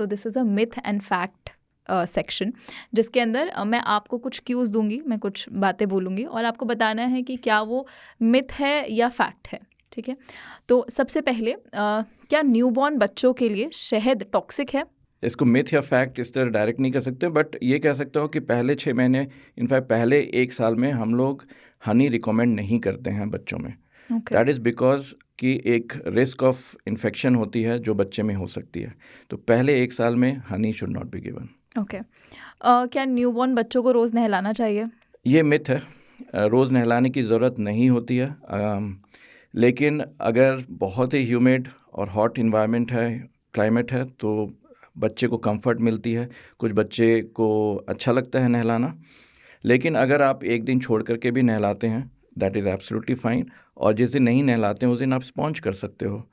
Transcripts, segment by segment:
तो this is a myth and fact section, जिसके अंदर मैं आपको कुछ क्यूज़ दूंगी, मैं कुछ बातें बोलूँगी और आपको बताना है कि क्या वो मिथ है या फैक्ट है, ठीक है। तो सबसे पहले क्या न्यूबॉर्न बच्चों के लिए शहद टॉक्सिक है? इसको मिथ या फैक्ट इस तरह डायरेक्ट नहीं कह सकते, बट ये कह सकता हूँ कि पहले 6 महीने, इनफैक्ट पहले 1 साल में हम लोग हनी रिकमेंड नहीं करते हैं बच्चों में। दैट इज़ बिकॉज कि एक रिस्क ऑफ इन्फेक्शन होती है जो बच्चे में हो सकती है, तो पहले 1 साल में Honey should not be given. Okay. क्या न्यूबॉर्न बच्चों को रोज़ नहलाना चाहिए? ये मिथ है, रोज़ नहलाने की ज़रूरत नहीं होती है, लेकिन अगर बहुत ही ह्यूमिड और हॉट इन्वायरमेंट है, क्लाइमेट है, तो बच्चे को कंफर्ट मिलती है, कुछ बच्चे को अच्छा लगता है नहलाना। लेकिन अगर आप एक दिन छोड़ करके भी नहलाते हैं, दैट इज़ एब्सोल्युटली फाइन, और जिस दिन नहीं नहलाते हैं उस दिन आप स्पॉन्ज कर सकते हो।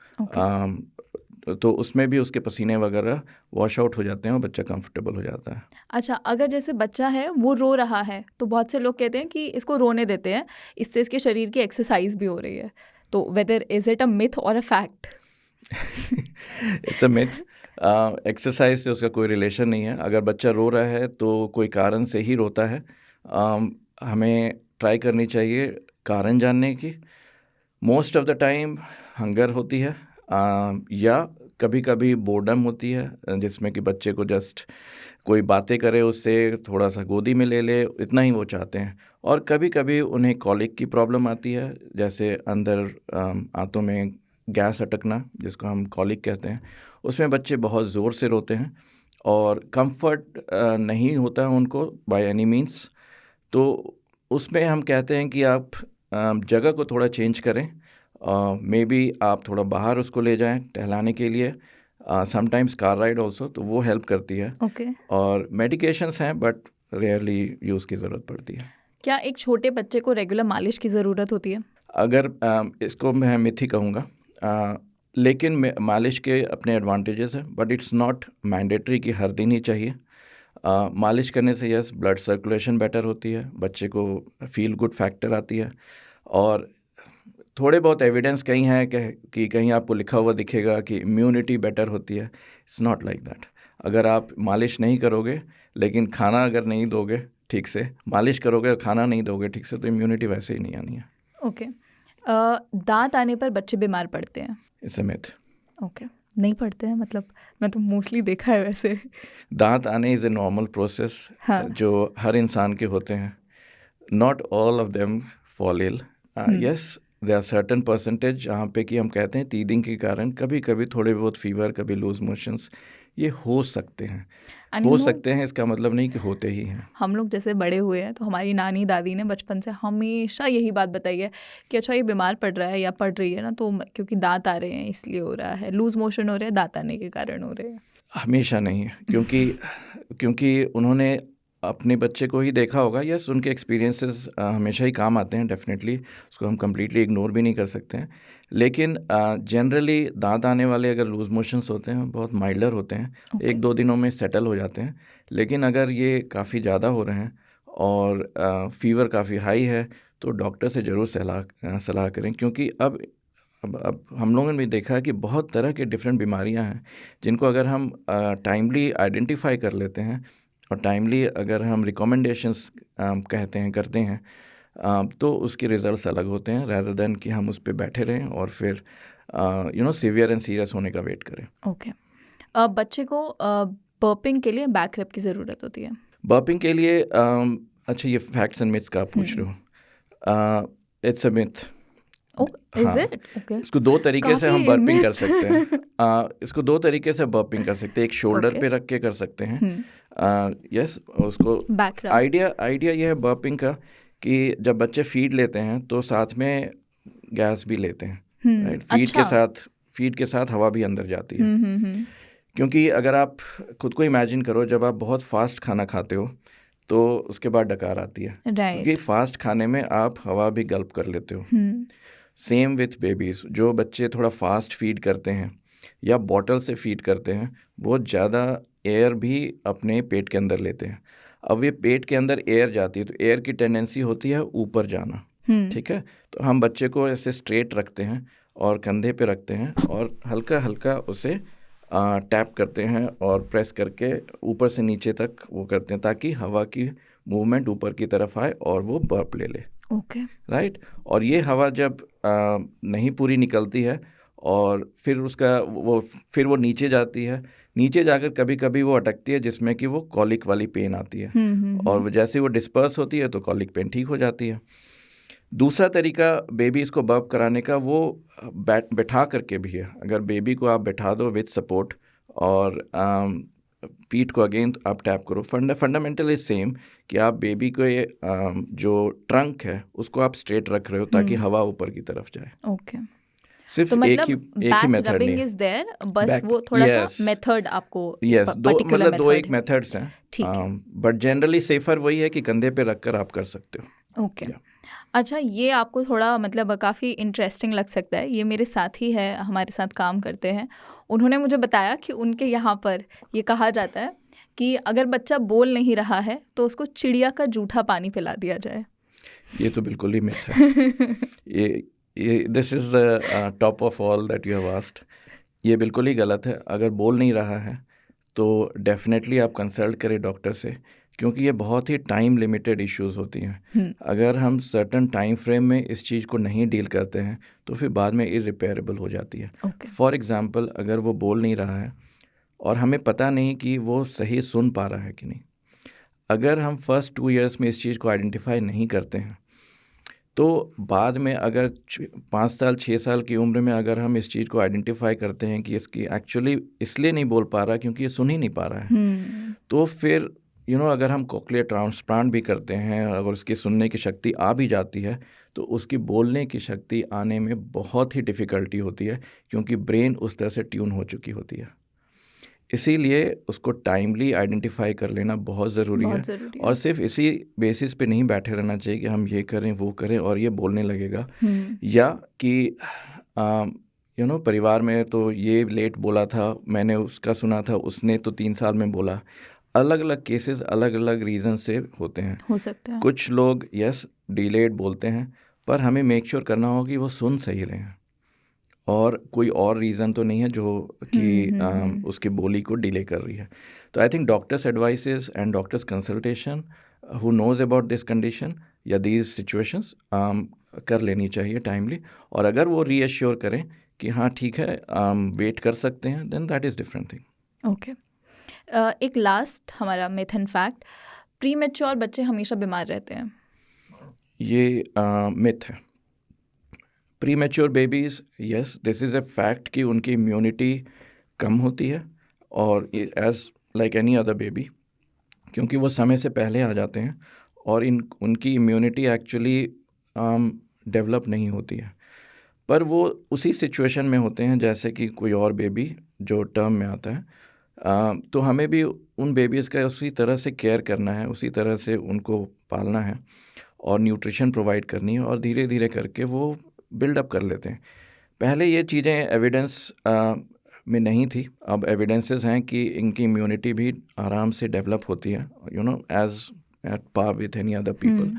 तो उसमें भी उसके पसीने वगैरह वॉश आउट हो जाते हैं और बच्चा कंफर्टेबल हो जाता है। अच्छा, अगर जैसे बच्चा है वो रो रहा है तो बहुत से लोग कहते हैं कि इसको रोने देते हैं, इससे इसके शरीर की एक्सरसाइज भी हो रही है, तो whether is it a myth और a fact? It's a myth. Exercise से उसका कोई रिलेशन नहीं है। अगर बच्चा रो रहा है तो कोई कारण से ही रोता है। हमें ट्राई करनी चाहिए कारण जानने की। Most of the time hunger होती है, या कभी कभी बोर्डम होती है, जिसमें कि बच्चे को जस्ट कोई बातें करे, उससे थोड़ा सा गोदी में ले ले, इतना ही वो चाहते हैं। और कभी कभी उन्हें कॉलिक की प्रॉब्लम आती है, जैसे अंदर आंतों में गैस अटकना, जिसको हम कॉलिक कहते हैं। उसमें बच्चे बहुत ज़ोर से रोते हैं और कंफर्ट नहीं होता है उनको बाय एनी मीन्स। तो उसमें हम कहते हैं कि आप जगह को थोड़ा चेंज करें, मे बी आप थोड़ा बाहर उसको ले जाएं टहलाने के लिए, समटाइम्स कार राइड ऑल्सो, तो वो हेल्प करती है। और मेडिकेशंस हैं बट रेयरली यूज़ की ज़रूरत पड़ती है। क्या एक छोटे बच्चे को रेगुलर मालिश की ज़रूरत होती है? अगर इसको मैं मिथ ही कहूँगा, लेकिन मालिश के अपने एडवांटेजेस हैं, बट इट्स नॉट मैंडेटरी कि हर दिन ही चाहिए। मालिश करने से यस ब्लड सर्कुलेशन बेटर होती है, बच्चे को फील गुड फैक्टर आती है, और थोड़े बहुत एविडेंस कहीं हैं कि कहीं आपको लिखा हुआ दिखेगा कि इम्यूनिटी बेटर होती है। It's not like that. अगर आप मालिश नहीं करोगे लेकिन खाना अगर नहीं दोगे ठीक से, मालिश करोगे और खाना नहीं दोगे ठीक से, तो इम्यूनिटी वैसे ही नहीं आनी है। ओके। दांत आने पर बच्चे बीमार पड़ते हैं? It's a myth. ओके, नहीं पड़ते हैं, मतलब मैं तो मोस्टली देखा है वैसे। दांत आने इज़ ए नॉर्मल प्रोसेस, हाँ। जो हर इंसान के होते हैं। Not all of them fall ill. Yes, there are certain percentage जहाँ पे कि हम कहते हैं टीदिंग के कारण कभी कभी थोड़े बहुत फीवर, कभी लूज मोशंस, ये हो सकते हैं। हो सकते हैं इसका मतलब नहीं कि होते ही हैं। हम लोग जैसे बड़े हुए हैं तो हमारी नानी दादी ने बचपन से हमेशा यही बात बताई है कि अच्छा ये बीमार पड़ रहा है या पड़ रही है ना, तो क्योंकि दांत आ रहे हैं इसलिए हो रहा है, लूज मोशन हो रहे हैं दांत आने के कारण हो रहे हैं। हमेशा नहीं है, क्योंकि उन्होंने अपने बच्चे को ही देखा होगा। यस, उनके एक्सपीरियंसेस हमेशा ही काम आते हैं, डेफिनेटली, उसको हम कम्प्लीटली इग्नोर भी नहीं कर सकते हैं। लेकिन जनरली दांत आने वाले अगर लूज मोशंस होते हैं बहुत माइल्डर होते हैं, 1-2 दिनों में सेटल हो जाते हैं। लेकिन अगर ये काफ़ी ज़्यादा हो रहे हैं और फीवर काफ़ी हाई है, तो डॉक्टर से ज़रूर सलाह करें, क्योंकि अब हम लोगों ने भी देखा है कि बहुत तरह के डिफरेंट बीमारियां हैं, जिनको अगर हम टाइमली आइडेंटिफाई कर लेते हैं और टाइमली अगर हम रिकमेंडेशंस कहते हैं करते हैं, तो उसके रिजल्ट्स अलग होते हैं, रैदर देन कि हम उस पर बैठे रहें और फिर सीवियर एंड सीरियस होने का वेट करें। ओके। बच्चे को बर्पिंग के लिए बैक रैप की ज़रूरत होती है? बर्पिंग के लिए अच्छा, ये फैक्ट्स एंड मिथ्स का आप पूछ रहे हो। It's a myth. Is it? Okay. इसको 2 तरीके से हम बर्पिंग कर सकते हैं। इसको 2 तरीके से बर्पिंग कर सकते हैं। एक शोल्डर पे रख के कर सकते हैं। यस, उसको आइडिया ये है बर्पिंग का कि जब बच्चे फीड लेते हैं तो साथ में गैस भी लेते हैं, राइट? फीड के साथ हवा भी अंदर जाती है। क्योंकि अगर आप खुद को इमेजिन करो, जब आप बहुत फास्ट खाना खाते हो तो उसके बाद डकार आती है, क्योंकि फास्ट खाने में आप हवा भी गल्प कर लेते हो। सेम विथ बेबीज़, जो बच्चे थोड़ा फास्ट फीड करते हैं या बॉटल से फीड करते हैं, बहुत ज़्यादा एयर भी अपने पेट के अंदर लेते हैं। अब ये पेट के अंदर एयर जाती है तो एयर की टेंडेंसी होती है ऊपर जाना, ठीक है? तो हम बच्चे को ऐसे स्ट्रेट रखते हैं और कंधे पे रखते हैं और हल्का हल्का उसे टैप करते हैं और प्रेस करके ऊपर से नीचे तक वो करते हैं ताकि हवा की मूवमेंट ऊपर की तरफ आए और वो बर्प ले ले। ओके। राइट। और ये हवा जब नहीं पूरी निकलती है और फिर वो नीचे जाती है, नीचे जाकर कभी कभी वो अटकती है जिसमें कि वो कॉलिक वाली पेन आती है, और जैसे वो डिस्पर्स होती है तो कॉलिक पेन ठीक हो जाती है। दूसरा तरीका बेबीज़ को बर्प कराने का वो बैठा करके भी है। अगर बेबी को आप बैठा दो विथ सपोर्ट और पीठ को अगेन आप टैप करो, फंडामेंटल इज सेम कि आप बेबी को ये जो ट्रंक है उसको आप स्ट्रेट रख रहे हो ताकि हवा ऊपर की तरफ जाए। ओके। सिर्फ तो एक ही बैक मेथड नहीं रबिंग है। इज देयर, बस Back- वो थोड़ा yes. सा मेथड आपको यस, पर्टिकुलर दो एक मेथड्स हैं, ठीक है। बट जनरली सेफर वही है कि कंधे पे रखकर आप कर सकते हो। ओके। अच्छा, ये आपको थोड़ा मतलब काफ़ी इंटरेस्टिंग लग सकता है। ये मेरे साथी है, हमारे साथ काम करते हैं, उन्होंने मुझे बताया कि उनके यहाँ पर ये कहा जाता है कि अगर बच्चा बोल नहीं रहा है तो उसको चिड़िया का जूठा पानी पिला दिया जाए। ये तो बिल्कुल ही मिथ है। ये this is the top of all that you have asked. ये बिल्कुल ही गलत है। अगर बोल नहीं रहा है तो डेफिनेटली आप कंसल्ट करें डॉक्टर से, क्योंकि ये बहुत ही टाइम लिमिटेड इश्यूज होती हैं। अगर हम सर्टन टाइम फ्रेम में इस चीज़ को नहीं डील करते हैं तो फिर बाद में इरिपेयरेबल हो जाती है। फॉर एग्ज़ाम्पल, अगर वो बोल नहीं रहा है और हमें पता नहीं कि वो सही सुन पा रहा है कि नहीं, अगर हम फर्स्ट 2 इयर्स में इस चीज़ को आइडेंटिफाई नहीं करते हैं तो बाद में अगर 5 साल 6 साल की उम्र में अगर हम इस चीज़ को आइडेंटिफाई करते हैं कि इसकी एक्चुअली इसलिए नहीं बोल पा रहा क्योंकि ये सुन ही नहीं पा रहा है, तो फिर अगर हम कोक्लियर ट्रांसप्लांट भी करते हैं, अगर उसकी सुनने की शक्ति आ भी जाती है तो उसकी बोलने की शक्ति आने में बहुत ही डिफ़िकल्टी होती है, क्योंकि ब्रेन उस तरह से ट्यून हो चुकी होती है। इसीलिए उसको टाइमली आइडेंटिफाई कर लेना बहुत ज़रूरी है। और सिर्फ इसी बेसिस पे नहीं बैठे रहना चाहिए कि हम ये करें वो करें और ये बोलने लगेगा, या कि परिवार में तो ये लेट बोला था, मैंने उसका सुना था, उसने तो 3 साल में बोला। अलग अलग केसेस अलग अलग रीज़न से होते हैं। हो सकता है कुछ लोग यस डिलेड बोलते हैं, पर हमें मेक श्योर करना होगा कि वो सुन सही रहे हैं और कोई और रीज़न तो नहीं है जो कि उसकी बोली को डिले कर रही है। तो I think doctors advices and doctors consultation who nose about this condition या दीज सिचुएशंस कर लेनी चाहिए टाइमली। और अगर वो रीअश्योर करें कि हाँ ठीक है वेट कर सकते हैं, then that is different thing. Okay. एक लास्ट हमारा myth and fact, premature बच्चे हमेशा बीमार रहते हैं। ये मिथ है। Premature babies, yes this is a fact कि उनकी इम्यूनिटी कम होती है, और as like any other baby, क्योंकि वो समय से पहले आ जाते हैं और उनकी इम्यूनिटी एक्चुअली डेवलप नहीं होती है, पर वो उसी सिचुएशन में होते हैं जैसे कि कोई और बेबी जो टर्म में आता है। तो हमें भी उन बेबीज़ का उसी तरह से केयर करना है, उसी तरह से उनको पालना है और न्यूट्रिशन प्रोवाइड करनी है, और धीरे धीरे करके वो बिल्डअप कर लेते हैं। पहले ये चीज़ें एविडेंस में नहीं थी, अब एविडेंसेस हैं कि इनकी इम्यूनिटी भी आराम से डेवलप होती है, as at par with any other people.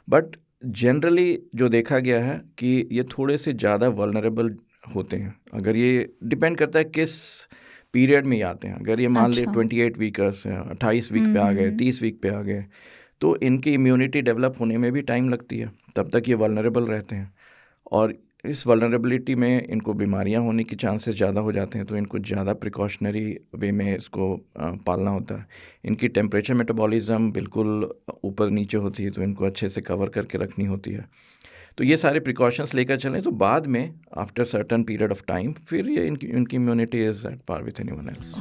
But generally जो देखा गया है कि ये थोड़े से ज़्यादा वल्नरेबल होते हैं। अगर ये डिपेंड करता है किस पीरियड में आते हैं। अगर ये मान ले 28 वीकर्स हैं, 28 वीक पे आ गए, 30 वीक पे आ गए, तो इनकी इम्यूनिटी डेवलप होने में भी टाइम लगती है, तब तक ये वल्नरेबल रहते हैं, और इस वल्नरेबिलिटी में इनको बीमारियां होने के चांसेस ज़्यादा हो जाते हैं। तो इनको ज़्यादा प्रिकॉशनरी वे में इसको पालना होता है। इनकी टेम्परेचर मेटाबॉलिज्म बिल्कुल ऊपर नीचे होती है, तो इनको अच्छे से कवर करके रखनी होती है। तो ये सारे प्रिकॉशंस लेकर चलें, तो बाद में after certain period of time फिर ये इनकी immunity is at par with anyone else.